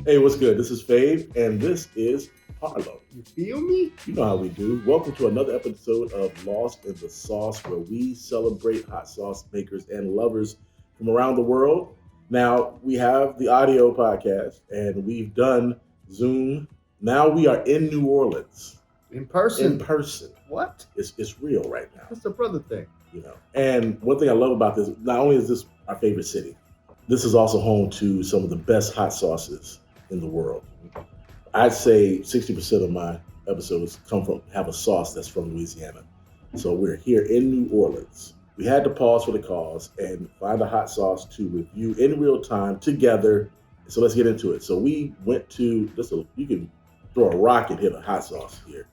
Hey, what's good? This is Fave, and this is Harlem. You feel me? You know how we do. Welcome to another episode of Lost in the Sauce, where we celebrate hot sauce makers and lovers from around the world. Now, we have the audio podcast, and we've done Zoom. Now we are in New Orleans. In person? In person. What? It's real right now. It's the brother thing. You know. And one thing I love about this, not only is this our favorite city, this is also home to some of the best hot sauces in the world. I'd say 60% of my episodes have a sauce that's from Louisiana. So we're here in New Orleans. We had to pause for the cause and find a hot sauce to review in real time together. So let's get into it. So we went to you can throw a rock and hit a hot sauce here.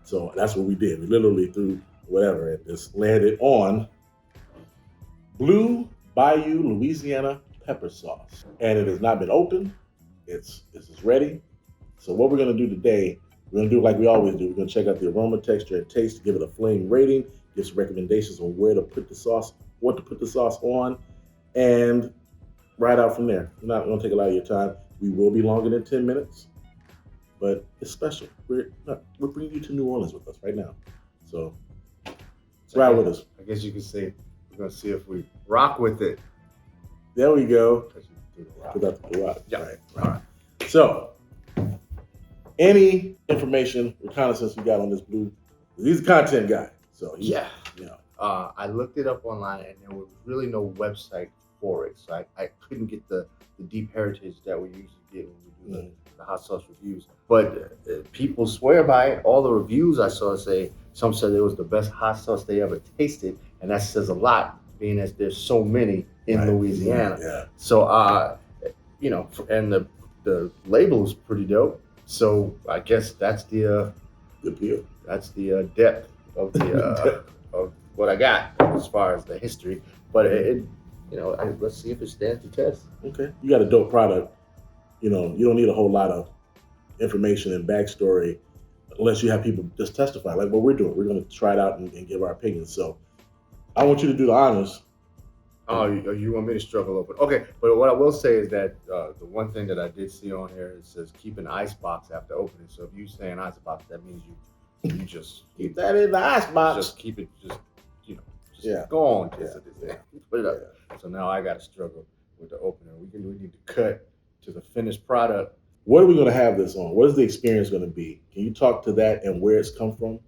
So that's what we did. We literally threw whatever and just landed on Blue Bayou Louisiana pepper sauce. And it has not been opened. It's ready. So what we're going to do today, we're going to do it like we always do. We're going to check out the aroma, texture, and taste, give it a fling rating, give some recommendations on where to put the sauce, what to put the sauce on, and ride out from there. We're not going to take a lot of your time. We will be longer than 10 minutes, but it's special. We're bringing you to New Orleans with us right now. So ride with us. I guess you could say we're going to see if we rock with it. There we go. Rock. Yeah. Right. All right. So, any information, reconnaissance you got on this Blue? He's a content guy. So, I looked it up online and there was really no website for it. So, I couldn't get the deep heritage that we usually get when we do the hot sauce reviews. But people swear by it. All the reviews I saw say, some said it was the best hot sauce they ever tasted. And that says a lot, being as there's so many in Louisiana. Yeah. So, and the label is pretty dope. So I guess that's the appeal. That's the depth of the of what I got as far as the history. But let's see if it stands the test. Okay, you got a dope product. You don't need a whole lot of information and backstory unless you have people just testify, like what we're doing. We're going to try it out and give our opinions. So I want you to do the honors. Oh, you want me to struggle open? Okay, but what I will say is that the one thing that I did see on here, it says keep an ice box after opening. So if you say an ice box, that means you just keep that in the ice box. Just keep it, go on. Put it up. Yeah. So now I got to struggle with the opener. We need to cut to the finished product. What are we going to have this on? What is the experience going to be? Can you talk to that and where it's coming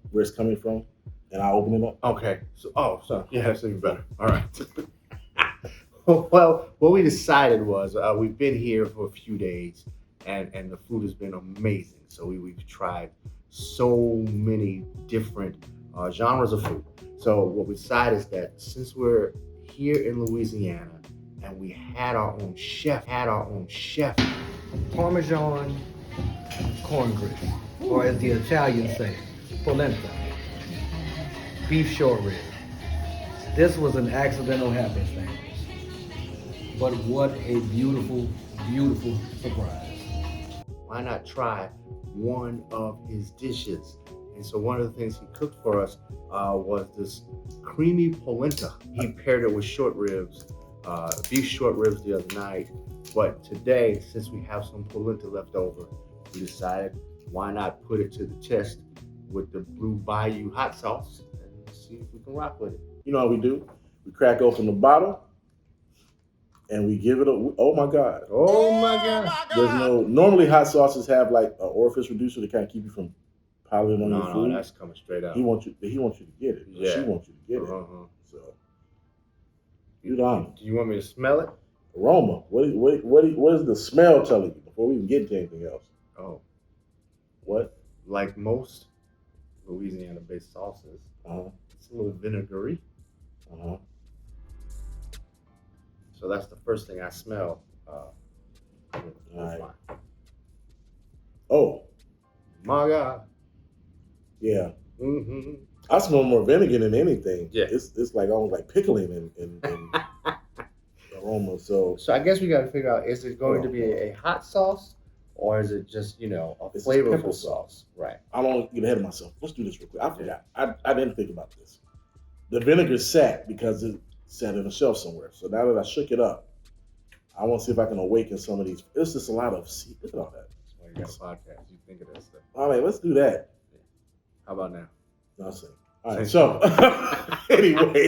from? And I'll open it up. Okay. So that's even better. All right. Well, what we decided was we've been here for a few days, and the food has been amazing. So we've tried so many different genres of food. So what we decided is that since we're here in Louisiana and we had our own chef, Parmesan cornbread, or as the Italians say, polenta, beef short rib. This was an accidental happenstance. But what a beautiful, beautiful surprise. Why not try one of his dishes? And so one of the things he cooked for us was this creamy polenta. He paired it with short ribs, beef short ribs the other night. But today, since we have some polenta left over, we decided why not put it to the test with the Blue Bayou hot sauce and see if we can rock with it. You know how we do? We crack open the bottle. And we give it a, oh my God. Normally hot sauces have like an orifice reducer to kind of keep you from piling on your food. No, that's coming straight out. He wants you to get it. Yeah. She wants you to get it. So, you know. Do you want me to smell it? Aroma. What is the smell telling you before we even get to anything else? Oh. What? Like most Louisiana-based sauces, it's a little vinegary. So that's the first thing I smell. All right. Oh. My God. Yeah. Mm-hmm. I smell more vinegar than anything. Yeah. It's like almost like pickling in aroma. So I guess we got to figure out, is it going to be a hot sauce or is it just, a flavorful sauce? Right. I don't want to get ahead of myself. Let's do this real quick. I forgot. I didn't think about this. The vinegar sat because it sat in a shelf somewhere. So now that I shook it up, I want to see if I can awaken some of these. It's just a lot of. Look at all that. That's why you got a podcast. You think of that stuff. All right, let's do that. How about now? Nothing. All right. So anyway,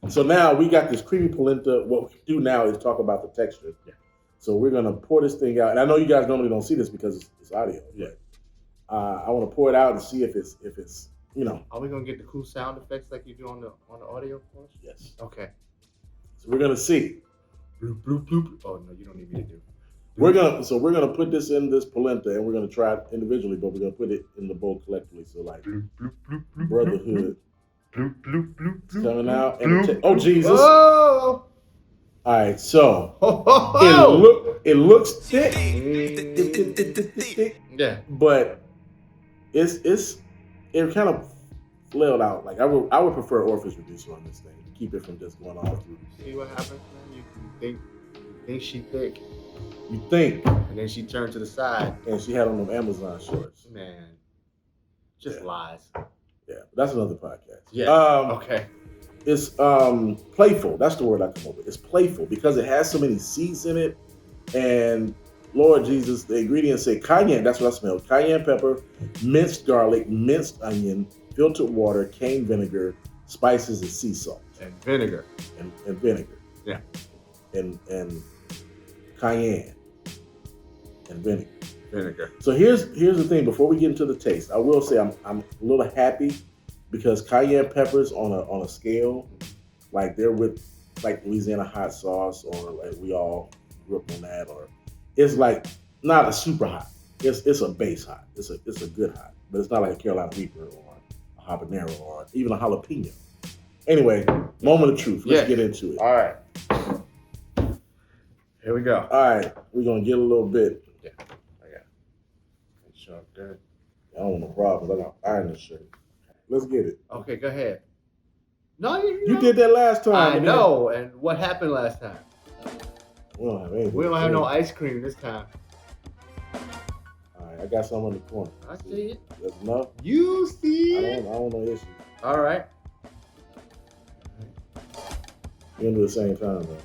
so now we got this creamy polenta. What we do now is talk about the texture. Yeah. So we're gonna pour this thing out, and I know you guys normally don't see this because it's audio. Yeah. But, I want to pour it out and see if it's Are we gonna get the cool sound effects like you do on the audio for us? Yes. Okay. So we're gonna see. Bloop bloop bloop. Oh no, you don't need me to do. We're gonna put this in this polenta, and we're gonna try it individually, but we're gonna put it in the bowl collectively. So like brotherhood coming out, and oh Jesus! Oh! All right, so Oh! it looks thick, Yeah. but it kind of flailed out. Like I would prefer orifice reducer on this thing to keep it from just going all through. See what happens, man? You think she thick, You think, and then she turned to the side. and she had on them Amazon shorts. Man, just Yeah. lies. Yeah, that's another podcast. Yeah. Okay. It's playful. That's the word I come up with. It's playful because it has so many seeds in it. And Lord Jesus, the ingredients say cayenne. That's what I smell. Cayenne pepper, minced garlic, minced onion, filtered water, cane vinegar, spices, and sea salt. And vinegar. And vinegar. Yeah. And cayenne and vinegar. Vinegar. So here's the thing. Before we get into the taste, I will say I'm a little happy because cayenne peppers on a scale, like they're with like Louisiana hot sauce, or like we all grew up on that, or it's like not a super hot. It's a base hot. It's a good hot, but it's not like a Carolina Reaper or a habanero or even a jalapeno. Anyway, moment of truth. Let's get into it. All right. Here we go. All right, we're gonna get a little bit. Yeah. I got it. Make sure I'm good. I don't want no problems. I got iron this shirt. Let's get it. Okay, go ahead. No, You did that last time. I man. know. And what happened last time? We don't have anything. We don't have no ice cream this time. All right, I got some on the corner. I see it. That's enough. You see I it. don't know issue. All right. We're gonna do the same time though.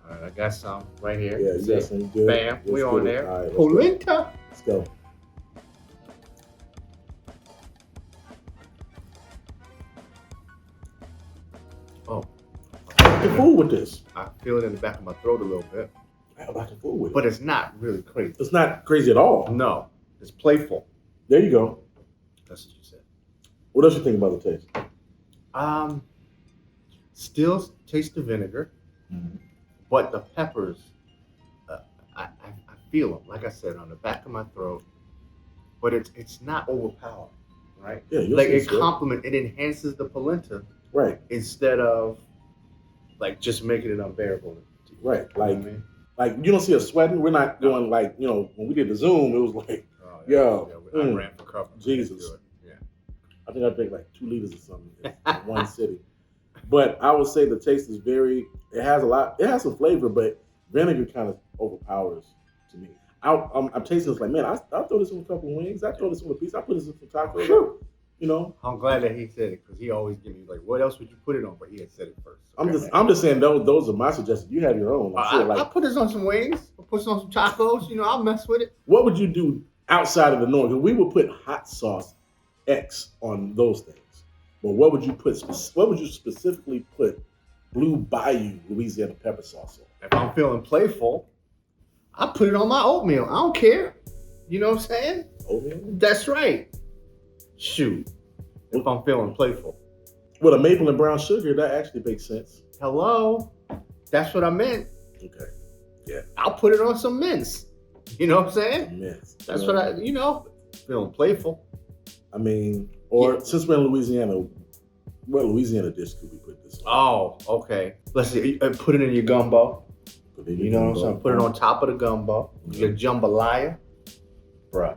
All right, I got some right here. Yeah, you See? got some good. Bam, Let's we get on it. there. All right, Polenta. let's go. Oh, The food with this. I feel it in the back of my throat a little bit, How about the food with it? but it's not really crazy. It's not crazy at all. No, it's playful. There you go. That's what you said. What else you think about the taste? Still taste the vinegar, but the peppers, I feel them. Like I said, on the back of my throat, but it's not overpowering, right? Yeah, you'll Like see it it's it enhances the polenta right, instead of like just making it unbearable. right. You know Like, what I mean? like you don't see us sweating. We're not going like when we did the Zoom. It was like Oh, Yo, I ran for cover. Jesus. Yeah. I think I drank like 2 liters or something in one sitting. But I would say the taste is it has some flavor, but vinegar kind of overpowers to me. I'm tasting this like, man, I'll throw this on a couple of wings. I throw this on a piece. I put this in some tacos. Whew. You know, I'm glad that he said it because he always give me like, what else would you put it on? But he had said it first. I'm just saying those are my suggestions. You have your own. I'm sure. I Like, put this on some wings. I'll put this on some tacos. You know, I'll mess with it. what would you do outside of the norm? Because we would put hot sauce X on those things. But what would you put? What would you specifically put Blue Bayou Louisiana pepper sauce on? If I'm feeling playful, I put it on my oatmeal. I don't care. You know what I'm saying? Oatmeal? That's right. Shoot. If I'm feeling playful. With a maple and brown sugar, that actually makes sense. Hello. That's what I meant. Okay. I'll put it on some mince. You know what I'm saying? Yes. That's what feeling playful. I mean, since we're in Louisiana, what Louisiana dish could we put this on? Oh, okay. Let's see. Put it in your gumbo. Put it in You your know what I'm gumbo. saying? Put it on top of the gumbo. Your jambalaya. Bruh.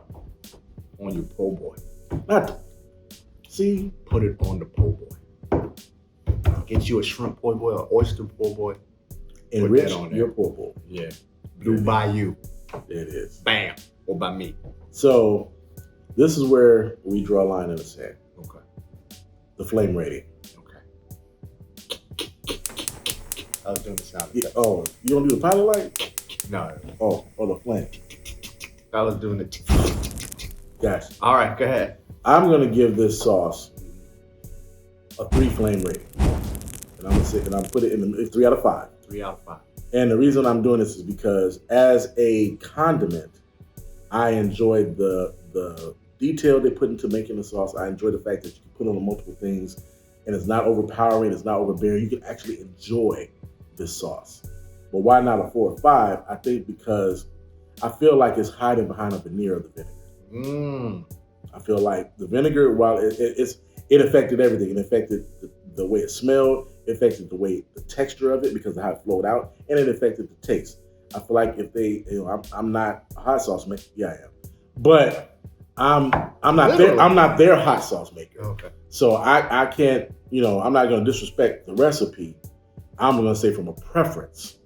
On your po' boy. See? Put it on the po' boy. Get you a shrimp po' boy or oyster po' boy. Enrich on there. your poor. Yeah. Blue Bayou. There it is. Bam. Or by me. So, this is where we draw a line in the sand. Okay. The flame rating. Okay. I was doing the sound Yeah, effect. oh, you don't do the pilot light? No, Oh, the flame. I was doing the. Gotcha. All right, go ahead. I'm gonna give this sauce a 3 flame rating, and I'm put it in the 3 out of 5. 3 out of 5. And the reason I'm doing this is because as a condiment, I enjoy the detail they put into making the sauce. I enjoy the fact that you can put on multiple things and it's not overpowering, it's not overbearing. You can actually enjoy this sauce. But why not a 4 or 5? I think because I feel like it's hiding behind a veneer of the vinegar. I feel like the vinegar, while it affected everything. It affected the way it smelled, it affected the texture of it because of how it flowed out, and it affected the taste. I feel like if they, I'm not a hot sauce maker. Yeah, I am, but I'm not their hot sauce maker. Okay. So I can't, I'm not going to disrespect the recipe. I'm going to say from a preference,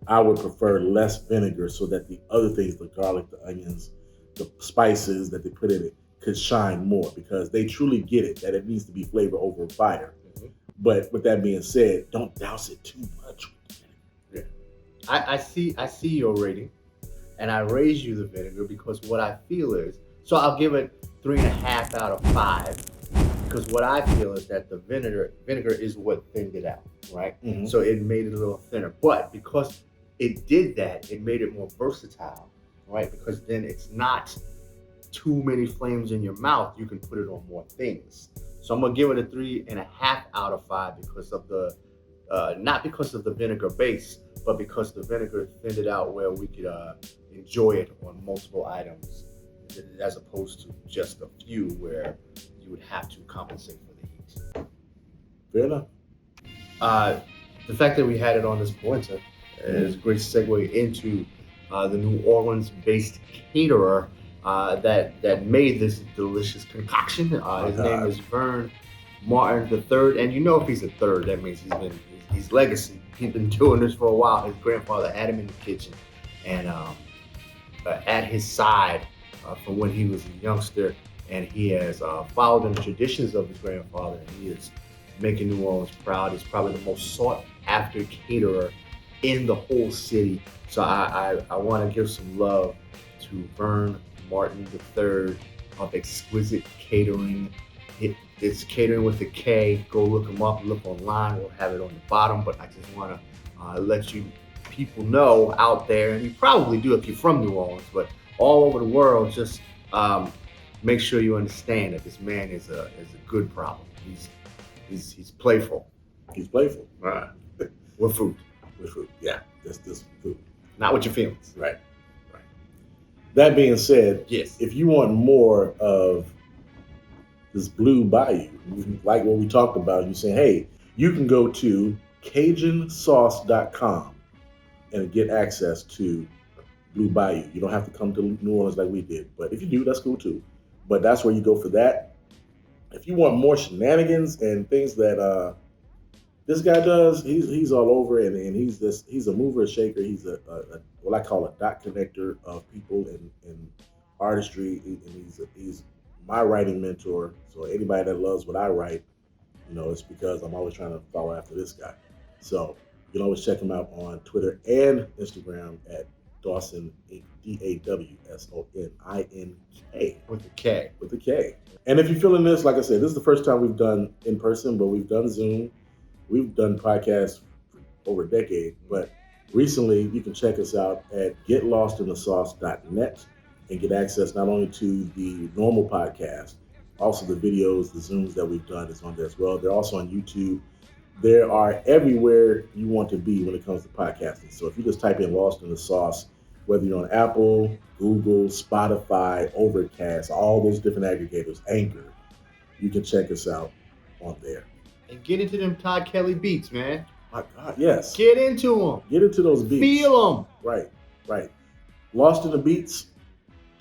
I would prefer less vinegar so that the other things, the garlic, the onions, the spices that they put in it could shine more because they truly get it that it needs to be flavor over fire. Mm-hmm. But with that being said, don't douse it too much. Yeah. I see your rating, and I raise you the vinegar because what I feel is, so I'll give it 3.5 out of 5 because what I feel is that the vinegar is what thinned it out, right? Mm-hmm. So it made it a little thinner, but because it did that, it made it more versatile, right? Because then it's not too many flames in your mouth. You can put it on more things. So I'm gonna give it a 3.5 out of 5 because of the, not because of the vinegar base, but because the vinegar thinned it out where we could enjoy it on multiple items, as opposed to just a few where you would have to compensate for the heat. Fair enough. The fact that we had it on this polenta is a great segue into the New Orleans-based caterer that made this delicious concoction. His name is Vernon Martin III, and if he's a third, that means he's legacy. He's been doing this for a while. His grandfather had him in the kitchen, and at his side from when he was a youngster, and he has followed in the traditions of his grandfather, and he is making New Orleans proud. He's probably the most sought after caterer in the whole city. So I want to give some love to Vernon Martin III of Exquisite Catering. It's catering with a K. Go look him up, look online. We'll have it on the bottom, but I just want to let you people know out there, and you probably do if you're from New Orleans, but all over the world, just make sure you understand that this man is a good problem. He's playful. He's playful. Right. With food. With food. Yeah. That's food. Not with your feelings. Right. That being said, yes, if you want more of this Blue Bayou, like what we talked about, you're saying, hey, you can go to CajunSauce.com and get access to Blue Bayou. You don't have to come to New Orleans like we did, but if you do, that's cool too. But that's where you go for that. If you want more shenanigans and things that this guy does, he's all over, and he's a mover and shaker. He's a what I call a dot connector of people and artistry, and he's my writing mentor. So anybody that loves what I write, it's because I'm always trying to follow after this guy. So you can always check him out on Twitter and Instagram at Dawson, DAWSONINK. With a K. And if you're feeling this, like I said, this is the first time we've done in person, but we've done Zoom. We've done podcasts for over a decade, but recently you can check us out at getlostinthesauce.net and get access not only to the normal podcast, also the videos, the Zooms that we've done is on there as well. They're also on YouTube. They are everywhere you want to be when it comes to podcasting. So if you just type in Lost in the Sauce, whether you're on Apple, Google, Spotify, Overcast, all those different aggregators, Anchor, you can check us out on there. And get into them Todd Kelly beats, man. My God, yes. Get into them. Get into those beats. Feel them. Right. Lost in the Beats,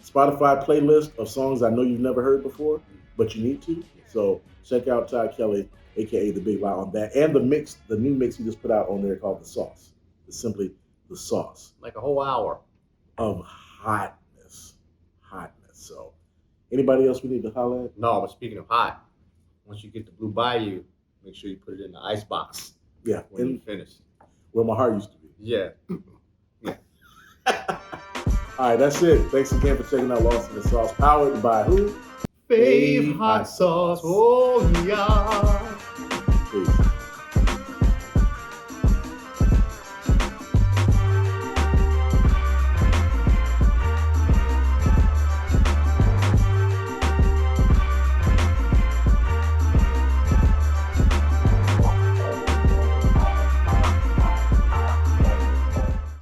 Spotify playlist of songs I know you've never heard before, but you need to. So check out Todd Kelly, aka The Big Lie, on that. And the new mix he just put out on there called The Sauce. It's simply The Sauce. Like a whole hour of hotness. So anybody else we need to holler at? No, but speaking of hot, once you get the Blue Bayou, make sure you put it in the ice box. Yeah. When you finish. where my heart used to be. Yeah. All right, that's it. Thanks again for checking out Lost in the Sauce, powered by who? Fave hot sauce. Oh, yeah. Peace.